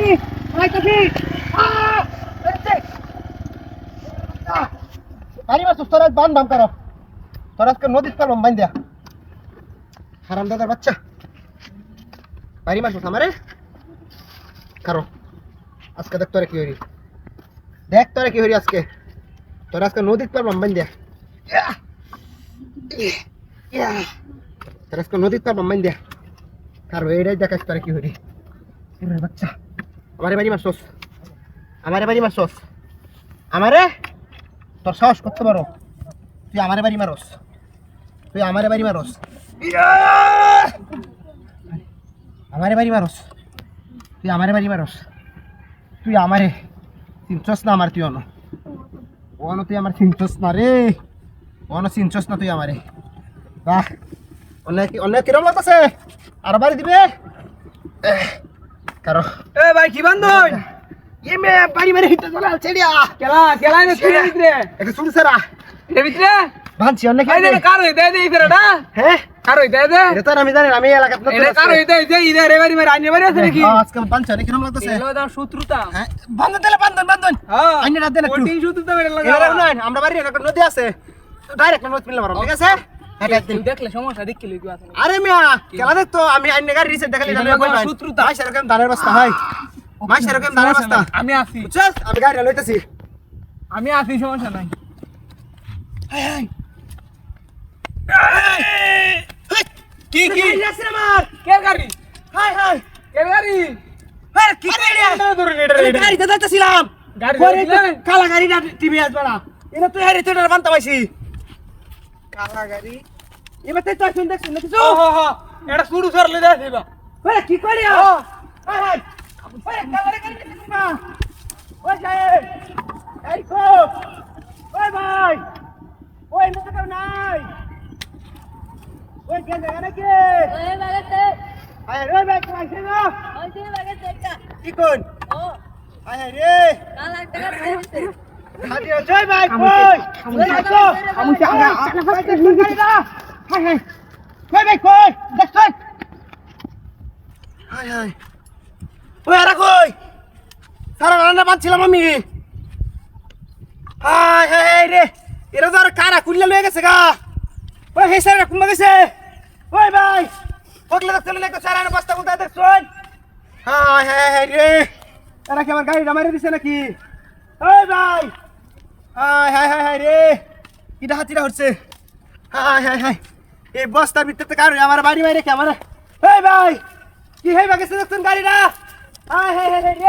পানি আইতাছি পানি মাছ তোরা বান বাম করো তোরা আজকে নদীর পারবাম বান দিয়া হারাম দাদার বাচ্চা পানি মাছ আমারে কারো আজকে দেখ তোরা কি হরি দেখ তোরা কি হরি আজকে তোরা আজকে নদীর পারবাম বান দিয়া তোরা আজকে নদীর পারবাম বান দিয়া কারো এইটাই দেখাস তোরা কি হরি বাচ্চা আমারে বাড়ি মারছস আমারে বাড়ি মারছস আমারে তোর সাহস করতে পারো তুই আমারে বাড়ি মারস তুই আমারে বাড়ি মারস আমারে বাড়ি মারস তুই আমারে বাড়ি মারস তুই আমারে চিনছস না আমার তুই অন তুই আমার চিনছস না রে অন চিনছস না তুই আমারে বাহ অনেক অনেক কিরম লাগতেছে আর বাড়ি দিবে কারো এ ভাই কি বান্ধন ये मैं बारी मेरे हिट चला चलिया কেলা নে ছেড়ে ভিতরে एक सुन सरा এর ভিতরে ভানছি অনেক আই দে কার হই দে দে ইফেরটা হ্যাঁ কার হই দে দে এটা তো আমি জানি আমি এলাকাত না এটা কার হই দে যে ইদে রে বাড়ি মারি আইনে বাড়ি আছে নাকি আজকে পাঁচশো রে কিরম লাগতেছে এলো দা শত্রুতা হ্যাঁ বান্ধন দিলে বান্ধন হ্যাঁ আইনে রাত দেন একটু ওই শত্রুতা মেরে লাগা এরা না আমরা বাড়ি একটা নদী আছে তো ডাইরেক্ট নদী মিলতে পারো ঠিক আছে এটা তুই দেখলে সমস্যা দেখলি কি আছে আরে মিয়া কেলা দেখ তো আমি আইনে গাড়ি রিসেট দেখালি না কই ভাই শত্রুতা। ভাই সেরকম দানের বস্তা হয় ভাই সেরকম দানের বস্তা আমি আছি বুঝছস আমি গাড়ি লইতাছি আমি আছি সমস্যা নাই হাই হাই কি কি আসছে আমার কে গাড়ি হাই হাই কে গাড়ি আরে কি করে ধরে গাড়িতে যাইতাছিলাম গাড়ি পরে ধরেছিলে? কালা গাড়িটা টিভি আসবে না এটা তুই হারি তুই বানতে পাইছি কালা গাড়ি এবার তুই শুন দেখছিস না কিছু ও হো হো এটা শুরু করলে দে দিবা ওরে কি করি হাই হাই ওরে কালা গাড়ি দেখছিস না ওই যায় এই কো ওই ভাই ওই মুখে কেউ নাই ওই কে জায়গা নাকি ওই বাগাতে হাই রে ভাই কি আইছে না ওই যে বাগাতে একটা কি কোন ও হাই হাই রে কাল একটা খাইছে হাতি জয় ভাই কই আসো আমি চালা গাড়িটা হাই হাই কই ভাই কই দেখছ হাই হাই ওই আরে কই সারা রান্না বানছিলাম আমি হাই হাই রে এরা তো আর কারা কুল্লা লয়ে গেছে গা ওই হে সারা কুম্বা গেছে ওই ভাই পগলে দেখছ না একটা সারা বস্তা কোথায় দেখছ হাই হাই হাই রে এরা কি আমার গাড়িটা মারি দিছে নাকি ওই ভাই হাই হাই হাই হাই রে কিটা হাতিটা হচ্ছে হাই হাই হাই এই বস্তার ভিতরে কার আমার বাড়ি বাইরে কে আমার এই ভাই কি হইবা গেছে দেখছেন গাড়িটা হাই হাই হাই রে